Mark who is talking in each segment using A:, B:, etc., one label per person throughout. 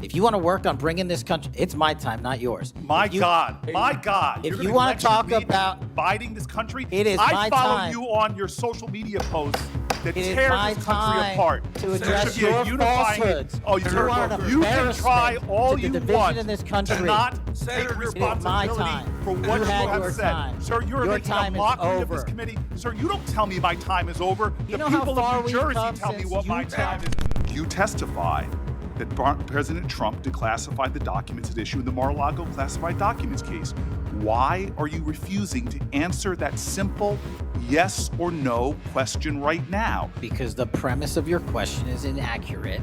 A: If you want to work on bringing this country, it's my time, not yours.
B: My God.
A: If you want to talk about
B: dividing this country,
A: it is my
B: I follow
A: time.
B: you on your social media posts that
A: It is
B: tears
A: my
B: this country
A: time
B: apart.
A: to
B: There
A: address
B: should be a
A: your
B: unifying.
A: falsehoods.
B: Oh,
A: You are an
B: you can
A: embarrassment
B: try all
A: to the
B: you
A: division
B: want
A: in this country.
B: to not take
A: It is
B: responsibility
A: my time.
B: for what
A: You
B: you
A: had
B: have
A: your
B: said.
A: time.
B: Sir, you're
A: Your
B: making
A: time
B: a
A: is
B: mockery of this
A: over.
B: committee. Sir, you don't tell me my time is over.
A: You
B: The
A: know how
B: people
A: far
B: of New
A: we've
B: Jersey
A: come
B: tell me
A: since
B: what
A: you
B: my time is. You testified that President Trump declassified the documents at issue in the Mar-a-Lago classified documents case. Why are you refusing to answer that simple yes or no question right now?
A: Because the premise of your question is inaccurate,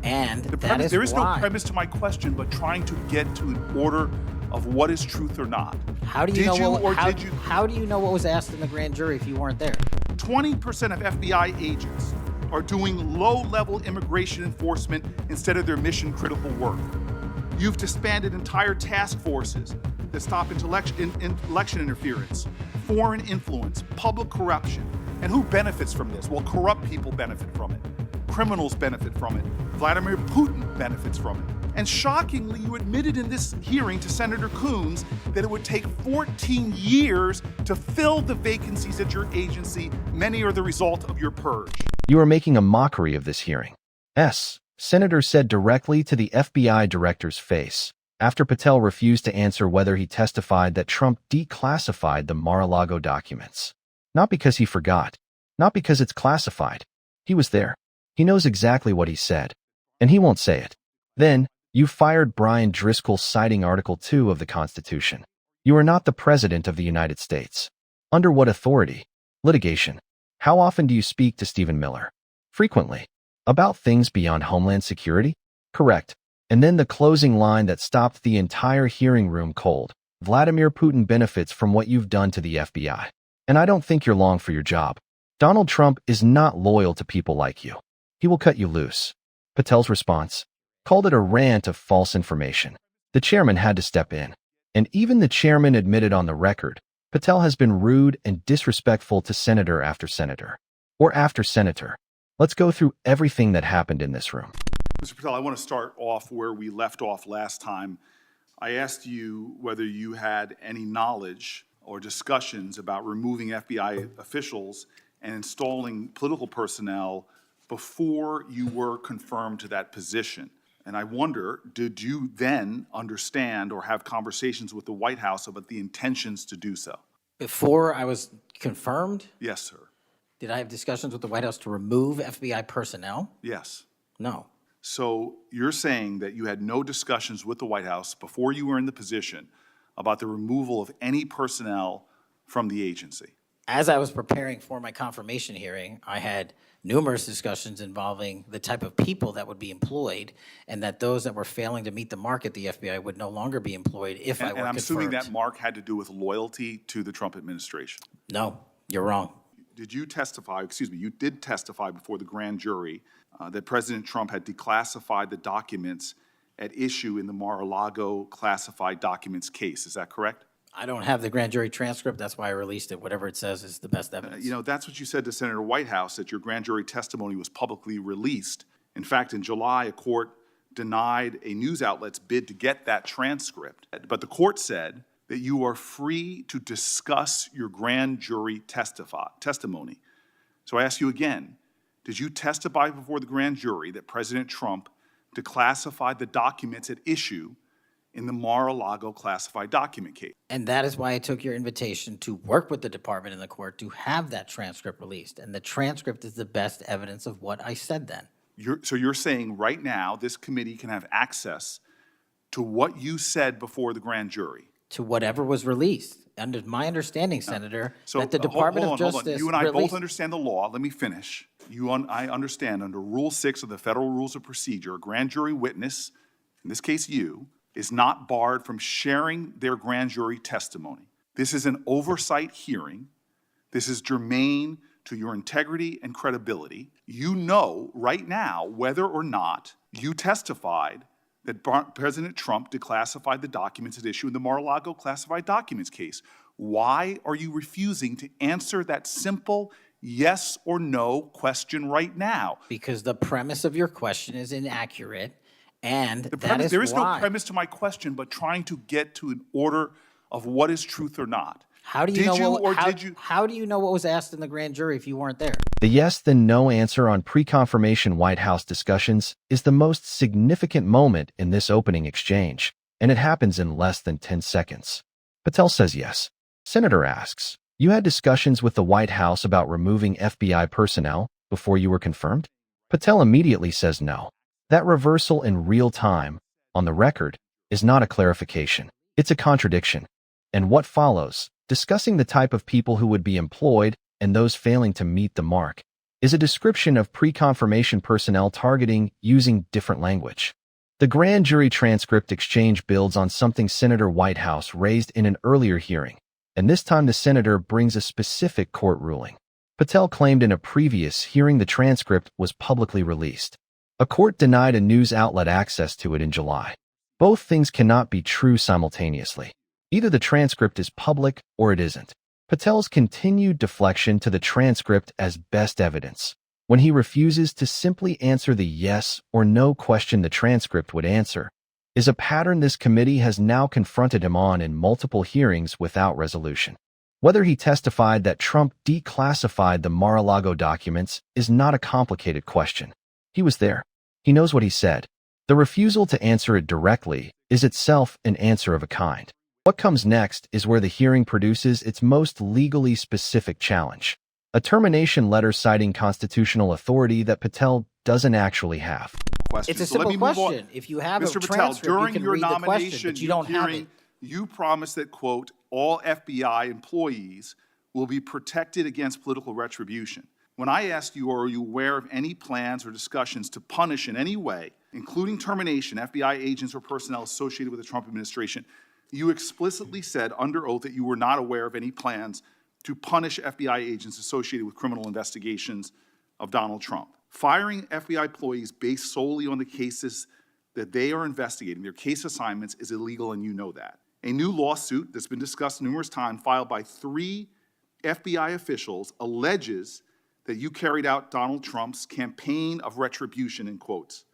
A: and
B: There is
A: why.
B: no premise to my question, but trying to get to an order of what is truth or not.
A: How do you
B: Did
A: know
B: you or did you?
A: How do you know what was asked in the grand jury if you weren't there?
B: 20% of FBI agents are doing low-level immigration enforcement instead of their mission-critical work. You've disbanded entire task forces that stop election interference, foreign influence, public corruption. And who benefits from this? Well, corrupt people benefit from it. Criminals benefit from it. Vladimir Putin benefits from it. And shockingly, you admitted in this hearing to Senator Coons that it would take 14 years to fill the vacancies at your agency. Many are the result of your purge.
C: You are making a mockery of this hearing. Senator said directly to the FBI director's face after Patel refused to answer whether he testified that Trump declassified the Mar-a-Lago documents. Not because he forgot, not because it's classified. He was there. He knows exactly what he said, and he won't say it. Then, you fired Brian Driscoll citing Article 2 of the Constitution. You are not the President of the United States. Under what authority? Litigation. How often do you speak to Stephen Miller? Frequently. About things beyond homeland security? Correct. And then the closing line that stopped the entire hearing room cold. Vladimir Putin benefits from what you've done to the FBI. And I don't think you're long for your job. Donald Trump is not loyal to people like you. He will cut you loose. Patel's response called it a rant of false information. The chairman had to step in. And even the chairman admitted on the record, Patel has been rude and disrespectful to senator after senator. Or after senator. Let's go through everything that happened in this room.
B: Mr. Patel, I want to start off where we left off last time. I asked you whether you had any knowledge or discussions about removing FBI officials and installing political personnel before you were confirmed to that position. And I wonder, did you then understand or have conversations with the White House about the intentions to do so?
A: Before I was confirmed,
B: Yes, sir.
A: did I have discussions with the White House to remove FBI personnel?
B: Yes.
A: No.
B: So you're saying that you had no discussions with the White House before you were in the position about the removal of any personnel from the agency?
A: As I was preparing for my confirmation hearing, I had numerous discussions involving the type of people that would be employed, and that those that were failing to meet the mark at the FBI would no longer be employed if I were
B: And I'm assuming
A: confirmed.
B: that mark had to do with loyalty to the Trump administration.
A: No, you're wrong.
B: Did you testify, you did testify before the grand jury that President Trump had declassified the documents at issue in the Mar-a-Lago classified documents case. Is that correct?
A: I don't have the grand jury transcript. That's why I released it. Whatever it says is the best evidence.
B: That's what you said to Senator Whitehouse, that your grand jury testimony was publicly released. In fact, in July, a court denied a news outlet's bid to get that transcript. But the court said that you are free to discuss your grand jury testimony. So I ask you again, did you testify before the grand jury that President Trump declassified the documents at issue in the Mar-a-Lago classified document case?
A: And that is why I took your invitation to work with the department and the court to have that transcript released. And the transcript is the best evidence of what I said then.
B: So you're saying right now this committee can have access to what you said before the grand jury?
A: To whatever was released. Under my understanding, Senator,
B: So
A: that the Department
B: hold
A: of
B: on.
A: Justice
B: You and I
A: released...
B: both understand the law. Let me finish. I understand under Rule 6 of the Federal Rules of Procedure, a grand jury witness, in this case you, is not barred from sharing their grand jury testimony. This is an oversight hearing. This is germane to your integrity and credibility. You know right now whether or not you testified that President Trump declassified the documents at issue in the Mar-a-Lago classified documents case. Why are you refusing to answer that simple yes or no question right now?
A: Because the premise of your question is inaccurate, And
B: The
A: that
B: premise,
A: is
B: there is no
A: why.
B: premise to my question, but trying to get to an order of what is truth or not.
A: How do you
B: Did
A: know
B: you
A: what,
B: or
A: how,
B: did you?
A: how do you know what was asked in the grand jury if you weren't there?
C: The yes then no answer on pre-confirmation White House discussions is the most significant moment in this opening exchange, and it happens in less than 10 seconds. Patel says yes. Senator asks, "You had discussions with the White House about removing FBI personnel before you were confirmed?" Patel immediately says no. That reversal in real time, on the record, is not a clarification. It's a contradiction. And what follows, discussing the type of people who would be employed and those failing to meet the mark, is a description of pre-confirmation personnel targeting using different language. The grand jury transcript exchange builds on something Senator Whitehouse raised in an earlier hearing, and this time the senator brings a specific court ruling. Patel claimed in a previous hearing the transcript was publicly released. A court denied a news outlet access to it in July. Both things cannot be true simultaneously. Either the transcript is public or it isn't. Patel's continued deflection to the transcript as best evidence, when he refuses to simply answer the yes or no question the transcript would answer, is a pattern this committee has now confronted him on in multiple hearings without resolution. Whether he testified that Trump declassified the Mar-a-Lago documents is not a complicated question. He was there. He knows what he said. The refusal to answer it directly is itself an answer of a kind. What comes next is where the hearing produces its most legally specific challenge, a termination letter citing constitutional authority that Patel doesn't actually have.
A: It's a
B: So let
A: simple
B: me move on.
A: question. If you have
B: Mr.
A: a
B: Patel,
A: transcript, you
B: during
A: can
B: your
A: read the question,
B: nomination
A: but you don't have
B: hearing,
A: it.
B: you promised that, quote, all FBI employees will be protected against political retribution. When I asked you, are you aware of any plans or discussions to punish in any way, including termination, FBI agents or personnel associated with the Trump administration, you explicitly said under oath that you were not aware of any plans to punish FBI agents associated with criminal investigations of Donald Trump. Firing FBI employees based solely on the cases that they are investigating, their case assignments, is illegal, and you know that. A new lawsuit that's been discussed numerous times, filed by 3 FBI officials, alleges that you carried out Donald Trump's campaign of retribution, in quotes,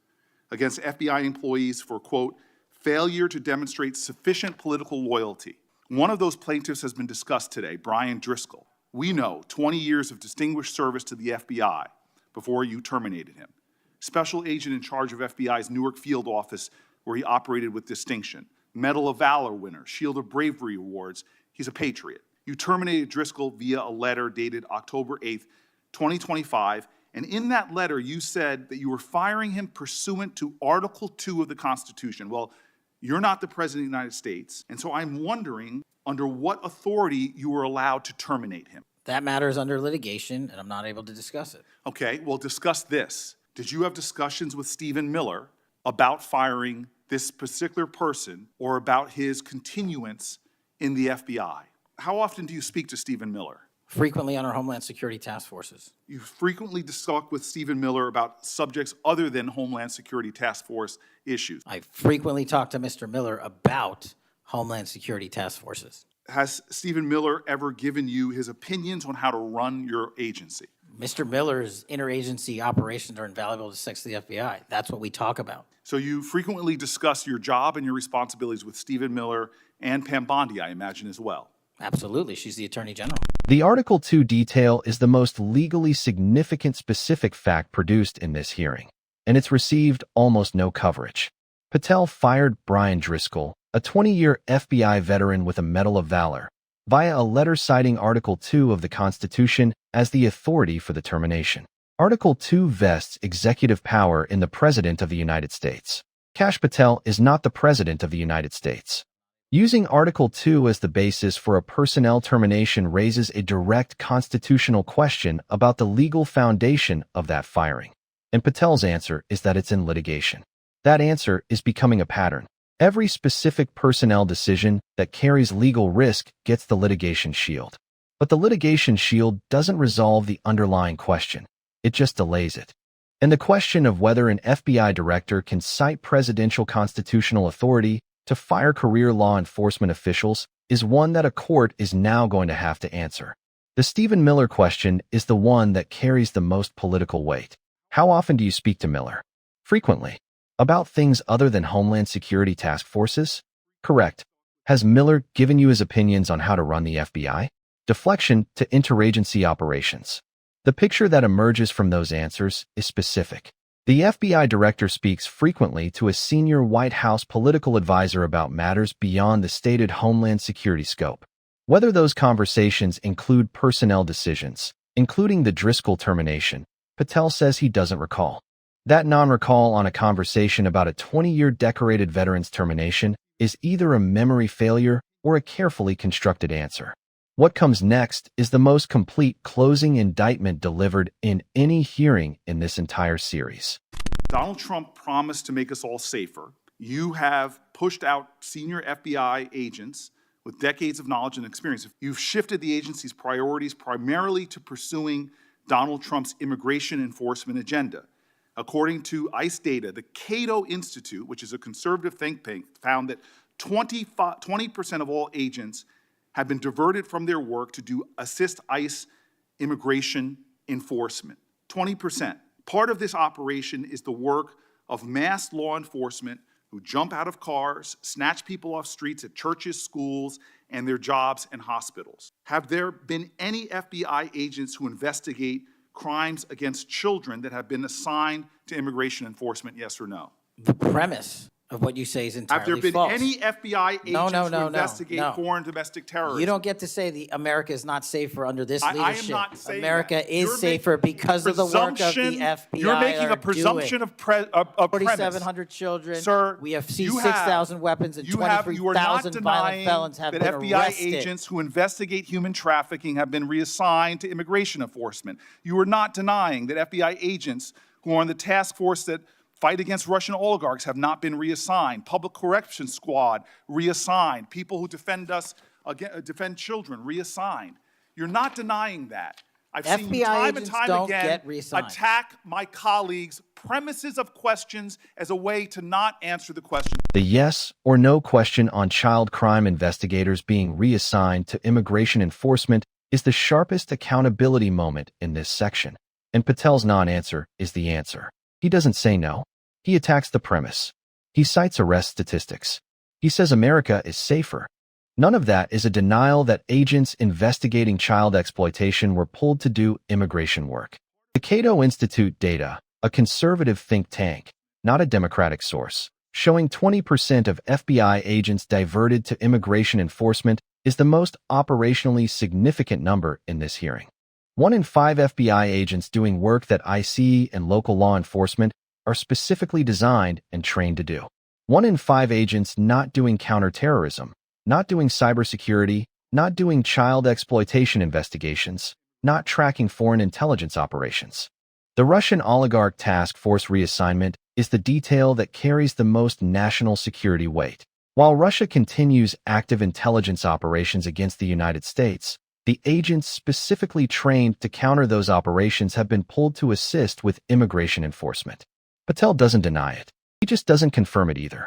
B: against FBI employees for, quote, failure to demonstrate sufficient political loyalty. One of those plaintiffs has been discussed today, Brian Driscoll. We know 20 years of distinguished service to the FBI before you terminated him. Special agent in charge of FBI's Newark field office, where he operated with distinction. Medal of Valor winner, Shield of Bravery awards. He's a patriot. You terminated Driscoll via a letter dated October 8th, 2025, and in that letter you said that you were firing him pursuant to Article 2 of the Constitution. Well, you're not the President of the United States, and so I'm wondering under what authority you were allowed to terminate him.
A: That matter is under litigation, and I'm not able to discuss it.
B: Okay, well, discuss this. Did you have discussions with Stephen Miller about firing this particular person or about his continuance in the FBI? How often do you speak to Stephen Miller?
A: Frequently on our Homeland Security task forces.
B: You frequently talk with Stephen Miller about subjects other than Homeland Security task force issues.
A: I frequently talk to Mr. Miller about Homeland Security task forces.
B: Has Stephen Miller ever given you his opinions on how to run your agency?
A: Mr. Miller's interagency operations are invaluable to success of the FBI. That's what we talk about.
B: So you frequently discuss your job and your responsibilities with Stephen Miller and Pam Bondi, I imagine, as well.
A: Absolutely. She's the Attorney General.
C: The Article 2 detail is the most legally significant specific fact produced in this hearing, and it's received almost no coverage. Patel fired Brian Driscoll, a 20-year FBI veteran with a Medal of Valor, via a letter citing Article 2 of the Constitution as the authority for the termination. Article 2 vests executive power in the President of the United States. Kash Patel is not the President of the United States. Using Article 2 as the basis for a personnel termination raises a direct constitutional question about the legal foundation of that firing, and Patel's answer is that it's in litigation. That answer is becoming a pattern. Every specific personnel decision that carries legal risk gets the litigation shield. But the litigation shield doesn't resolve the underlying question. It just delays it. And the question of whether an FBI director can cite presidential constitutional authority to fire career law enforcement officials is one that a court is now going to have to answer. The Stephen Miller question is the one that carries the most political weight. How often do you speak to Miller? Frequently. About things other than Homeland Security task forces? Correct. Has Miller given you his opinions on how to run the FBI? Deflection to interagency operations. The picture that emerges from those answers is specific. The FBI director speaks frequently to a senior White House political advisor about matters beyond the stated Homeland Security scope. Whether those conversations include personnel decisions, including the Driscoll termination, Patel says he doesn't recall. That non-recall on a conversation about a 20-year decorated veteran's termination is either a memory failure or a carefully constructed answer. What comes next is the most complete closing indictment delivered in any hearing in this entire series.
B: Donald Trump promised to make us all safer. You have pushed out senior FBI agents with decades of knowledge and experience. You've shifted the agency's priorities primarily to pursuing Donald Trump's immigration enforcement agenda. According to ICE data, the Cato Institute, which is a conservative think tank, found that 20% of all agents have been diverted from their work to assist ICE immigration enforcement. 20%. Part of this operation is the work of masked law enforcement who jump out of cars, snatch people off streets at churches, schools, and their jobs and hospitals. Have there been any FBI agents who investigate crimes against children that have been assigned to immigration enforcement, yes or no?
A: The premise of what you say is entirely
B: Have there been
A: false.
B: any FBI agents who investigate foreign domestic terrorism?
A: You don't get to say America is not safer under this leadership.
B: I am not saying
A: America
B: that.
A: is safer because of the work of the FBI.
B: You're making a presumption of premise.
A: 4,700 children.
B: Sir,
A: we have seized 6,000 weapons and
B: you are not
A: 23,000 violent felons have
B: that
A: been
B: FBI
A: arrested.
B: agents who investigate human trafficking have been reassigned to immigration enforcement. You are not denying that FBI agents who are on the task force that fight against Russian oligarchs have not been reassigned. Public Correction Squad reassigned. People who defend children reassigned. You're not denying that. I've seen you time and time again attack my colleagues' premises of questions as a way to not answer the question.
C: The yes or no question on child crime investigators being reassigned to immigration enforcement is the sharpest accountability moment in this section. And Patel's non-answer is the answer. He doesn't say no. He attacks the premise. He cites arrest statistics. He says America is safer. None of that is a denial that agents investigating child exploitation were pulled to do immigration work. The Cato Institute data, a conservative think tank, not a Democratic source, showing 20% of FBI agents diverted to immigration enforcement is the most operationally significant number in this hearing. 1 in 5 FBI agents doing work that ICE and local law enforcement are specifically designed and trained to do. 1 in 5 agents not doing counterterrorism, not doing cybersecurity, not doing child exploitation investigations, not tracking foreign intelligence operations. The Russian oligarch task force reassignment is the detail that carries the most national security weight. While Russia continues active intelligence operations against the United States, the agents specifically trained to counter those operations have been pulled to assist with immigration enforcement. Patel doesn't deny it. He just doesn't confirm it either.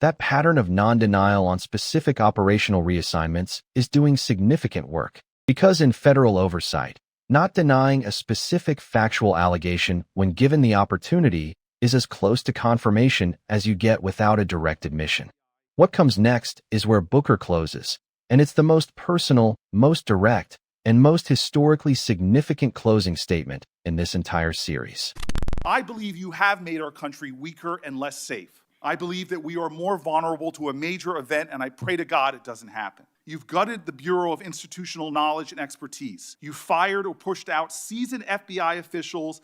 C: That pattern of non-denial on specific operational reassignments is doing significant work, because in federal oversight, not denying a specific factual allegation when given the opportunity is as close to confirmation as you get without a direct admission. What comes next is where Booker closes, and it's the most personal, most direct, and most historically significant closing statement in this entire series.
B: I believe you have made our country weaker and less safe. I believe that we are more vulnerable to a major event, and I pray to God it doesn't happen. You've gutted the Bureau of Institutional Knowledge and Expertise. You fired or pushed out seasoned FBI officials,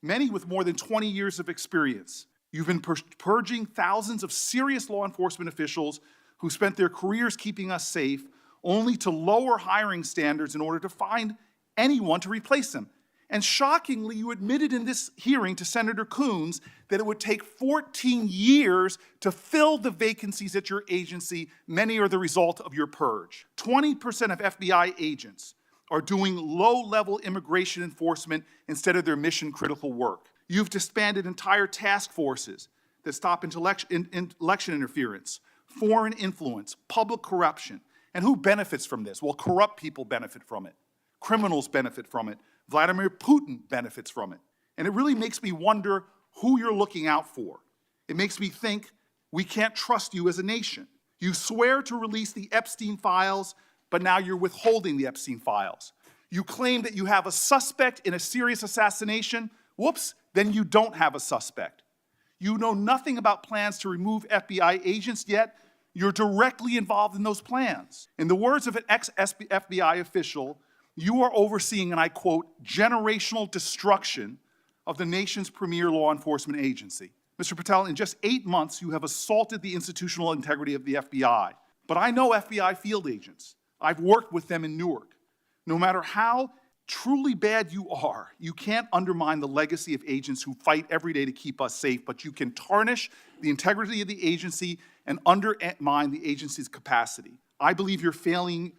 B: many with more than 20 years of experience. You've been purging thousands of serious law enforcement officials who spent their careers keeping us safe, only to lower hiring standards in order to find anyone to replace them. And shockingly, you admitted in this hearing to Senator Coons that it would take 14 years to fill the vacancies at your agency. Many are the result of your purge. 20% of FBI agents are doing low-level immigration enforcement instead of their mission-critical work. You've disbanded entire task forces that stop election interference, foreign influence, public corruption. And who benefits from this? Well, corrupt people benefit from it. Criminals benefit from it. Vladimir Putin benefits from it. And it really makes me wonder who you're looking out for. It makes me think we can't trust you as a nation. You swear to release the Epstein files, but now you're withholding the Epstein files. You claim that you have a suspect in a serious assassination. Whoops, then you don't have a suspect. You know nothing about plans to remove FBI agents, yet you're directly involved in those plans. In the words of an ex-FBI official, you are overseeing, and I quote, generational destruction of the nation's premier law enforcement agency. Mr. Patel, in just 8 months, you have assaulted the institutional integrity of the FBI. But I know FBI field agents. I've worked with them in Newark. No matter how truly bad you are, you can't undermine the legacy of agents who fight every day to keep us safe, but you can tarnish the integrity of the agency and undermine the agency's capacity. I believe you're failing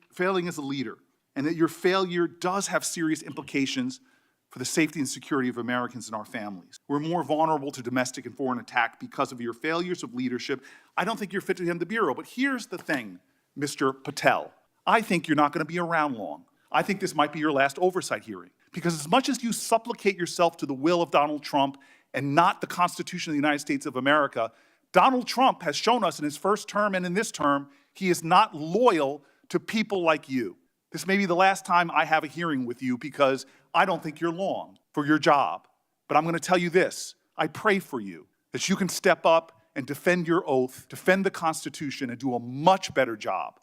B: as a leader, and that your failure does have serious implications for the safety and security of Americans and our families. We're more vulnerable to domestic and foreign attack because of your failures of leadership. I don't think you're fit to hand the bureau, but here's the thing, Mr. Patel. I think you're not going to be around long. I think this might be your last oversight hearing, because as much as you supplicate yourself to the will of Donald Trump and not the Constitution of the United States of America, Donald Trump has shown us in his first term and in this term, he is not loyal to people like you. This may be the last time I have a hearing with you because I don't think you're long for your job. But I'm going to tell you this. I pray for you that you can step up and defend your oath, defend the Constitution, and do a much better job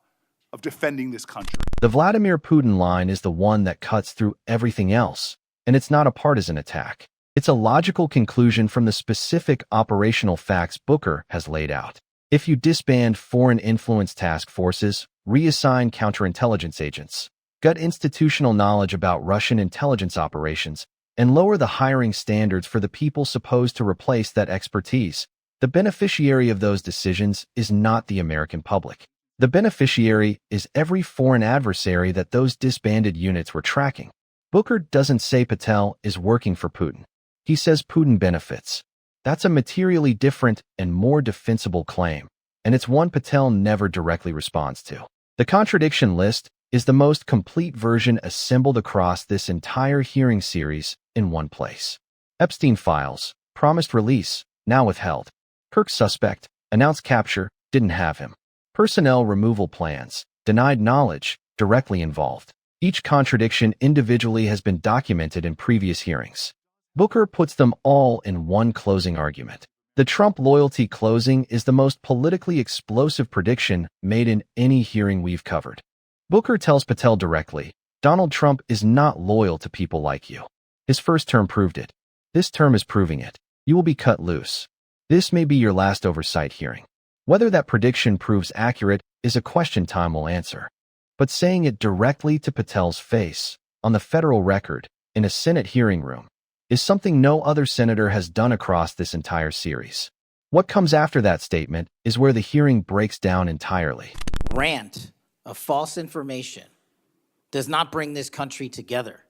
B: of defending this country.
C: The Vladimir Putin line is the one that cuts through everything else, and it's not a partisan attack. It's a logical conclusion from the specific operational facts Booker has laid out. If you disband foreign influence task forces, reassign counterintelligence agents, gut institutional knowledge about Russian intelligence operations, and lower the hiring standards for the people supposed to replace that expertise, the beneficiary of those decisions is not the American public. The beneficiary is every foreign adversary that those disbanded units were tracking. Booker doesn't say Patel is working for Putin. He says Putin benefits. That's a materially different and more defensible claim, and it's one Patel never directly responds to. The contradiction list is the most complete version assembled across this entire hearing series in one place. Epstein files, promised release, now withheld. Kirk suspect, announced capture, didn't have him. Personnel removal plans, denied knowledge, directly involved. Each contradiction individually has been documented in previous hearings. Booker puts them all in one closing argument. The Trump loyalty closing is the most politically explosive prediction made in any hearing we've covered. Booker tells Patel directly, Donald Trump is not loyal to people like you. His first term proved it. This term is proving it. You will be cut loose. This may be your last oversight hearing. Whether that prediction proves accurate is a question time will answer. But saying it directly to Patel's face, on the federal record, in a Senate hearing room, is something no other senator has done across this entire series. What comes after that statement is where the hearing breaks down entirely.
A: Rant of false information does not bring this country together.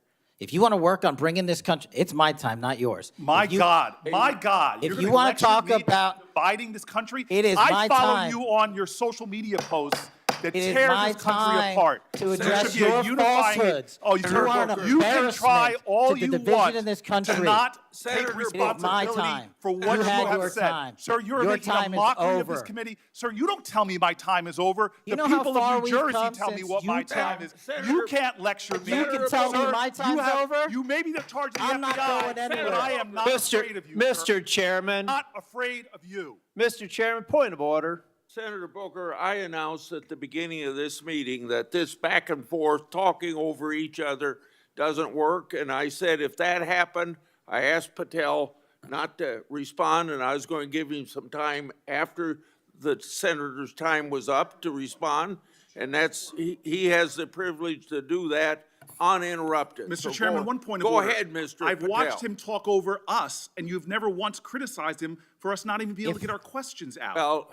A: If you want to work on bringing this country, it's my time, not yours.
B: My God.
A: If you want to talk about
B: dividing this country,
A: it is my
B: I follow
A: time.
B: you on your social media posts that
A: It is
B: tear
A: my
B: this country
A: time
B: apart.
A: to
B: There
A: address
B: should be a
A: your
B: unifying-
A: falsehoods.
B: Oh,
A: You are an
B: you can try
A: embarrassment
B: all
A: to the
B: you
A: division
B: want
A: in this
B: to
A: country.
B: not
D: Senator,
B: take
D: it is
A: my
B: responsibility
A: time.
B: for what
A: You
B: you
A: had
B: have
A: your
B: said.
A: time.
B: Sir, you're
A: Your
B: making
A: time
B: a
A: is
B: mockery of this
A: over.
B: committee. Sir, you don't tell me my time is over.
A: You
B: The
A: know how
B: people
A: far
B: of New
A: we've
B: Jersey
A: come
B: tell me
A: since
B: what my
A: you
B: time
A: tell-
B: is.
D: Senator,
B: You can't lecture me.
A: You can tell me
B: Sir,
A: my time's
B: you have-
A: over?
B: You may be the charge of the
A: I'm not
B: FBI,
A: going anywhere.
B: but I am not afraid of you, sir.
E: Mr. Chairman,
B: Not afraid of you.
E: Mr. Chairman, point of order.
D: Senator Booker, I announced at the beginning of this meeting that this back and forth, talking over each other, doesn't work. And I said if that happened, I asked Patel not to respond, and I was going to give him some time after the senator's time was up to respond. And he has the privilege to do that uninterrupted.
B: Mr.
D: So
B: Chairman,
D: go-
B: one point of
D: Go
B: order.
D: ahead, Mr.
B: I've
D: Patel.
B: watched him talk over us, and you've never once criticized him for us not even being able to get our questions out.
D: Well,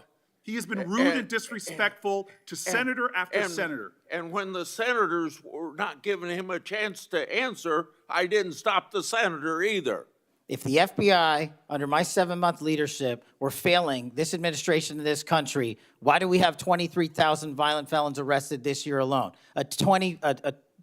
B: He has been rude and disrespectful to senator after senator.
D: And when the senators were not giving him a chance to answer, I didn't stop the senator either.
A: If the FBI, under my 7-month leadership, were failing this administration in this country, why do we have 23,000 violent felons arrested this year alone? A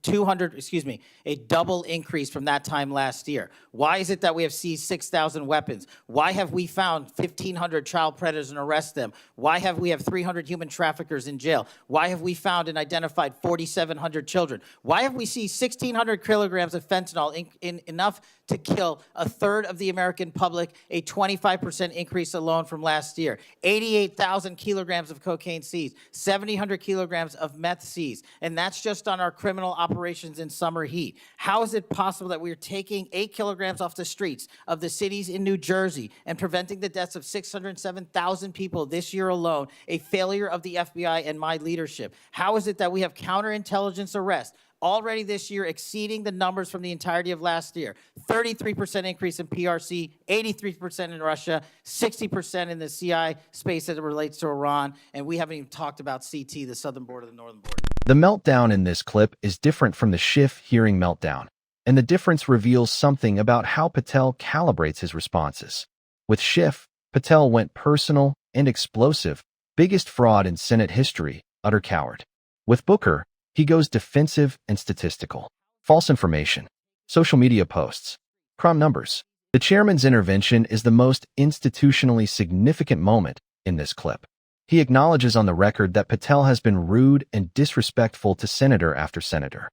A: a double increase from that time last year. Why is it that we have seized 6,000 weapons? Why have we found 1,500 child predators and arrested them? Why have we 300 human traffickers in jail? Why have we found and identified 4,700 children? Why have we seized 1,600 kilograms of fentanyl, enough to kill a third of the American public, a 25% increase alone from last year? 88,000 kilograms of cocaine seized, 7,000 kilograms of meth seized, and that's just on our criminal operations in summer heat. How is it possible that we're taking 8 kilograms off the streets of the cities in New Jersey and preventing the deaths of 607,000 people this year alone, a failure of the FBI and my leadership? How is it that we have counterintelligence arrests already this year exceeding the numbers from the entirety of last year? 33% increase in PRC, 83% in Russia, 60% in the CI space as it relates to Iran, and we haven't even talked about CT, the southern border, the northern border.
C: The meltdown in this clip is different from the Schiff hearing meltdown, and the difference reveals something about how Patel calibrates his responses. With Schiff, Patel went personal and explosive, biggest fraud in Senate history, utter coward. With Booker, he goes defensive and statistical. False information, social media posts, crime numbers. The chairman's intervention is the most institutionally significant moment in this clip. He acknowledges on the record that Patel has been rude and disrespectful to senator after senator.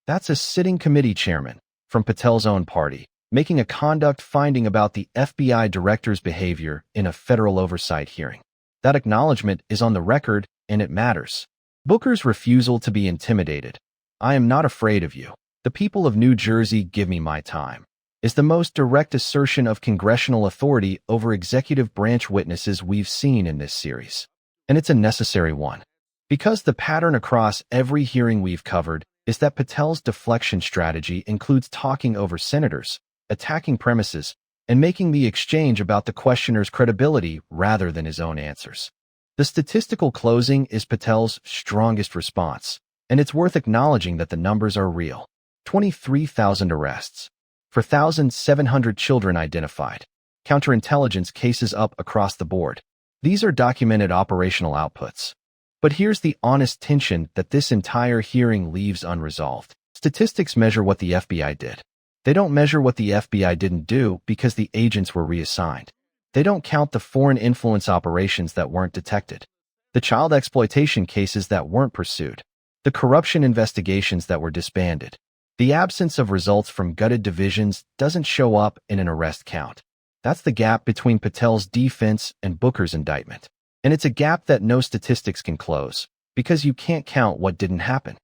C: That's a sitting committee chairman from Patel's own party, making a conduct finding about the FBI director's behavior in a federal oversight hearing. That acknowledgement is on the record, and it matters. Booker's refusal to be intimidated, "I am not afraid of you. The people of New Jersey give me my time," is the most direct assertion of congressional authority over executive branch witnesses we've seen in this series. And it's a necessary one. Because the pattern across every hearing we've covered is that Patel's deflection strategy includes talking over senators, attacking premises, and making the exchange about the questioner's credibility rather than his own answers. The statistical closing is Patel's strongest response, and it's worth acknowledging that the numbers are real. 23,000 arrests, 4,700 children identified, counterintelligence cases up across the board. These are documented operational outputs. But here's the honest tension that this entire hearing leaves unresolved. Statistics measure what the FBI did. They don't measure what the FBI didn't do because the agents were reassigned. They don't count the foreign influence operations that weren't detected, the child exploitation cases that weren't pursued, the corruption investigations that were disbanded. The absence of results from gutted divisions doesn't show up in an arrest count. That's the gap between Patel's defense and Booker's indictment. And it's a gap that no statistics can close, because you can't count what didn't happen.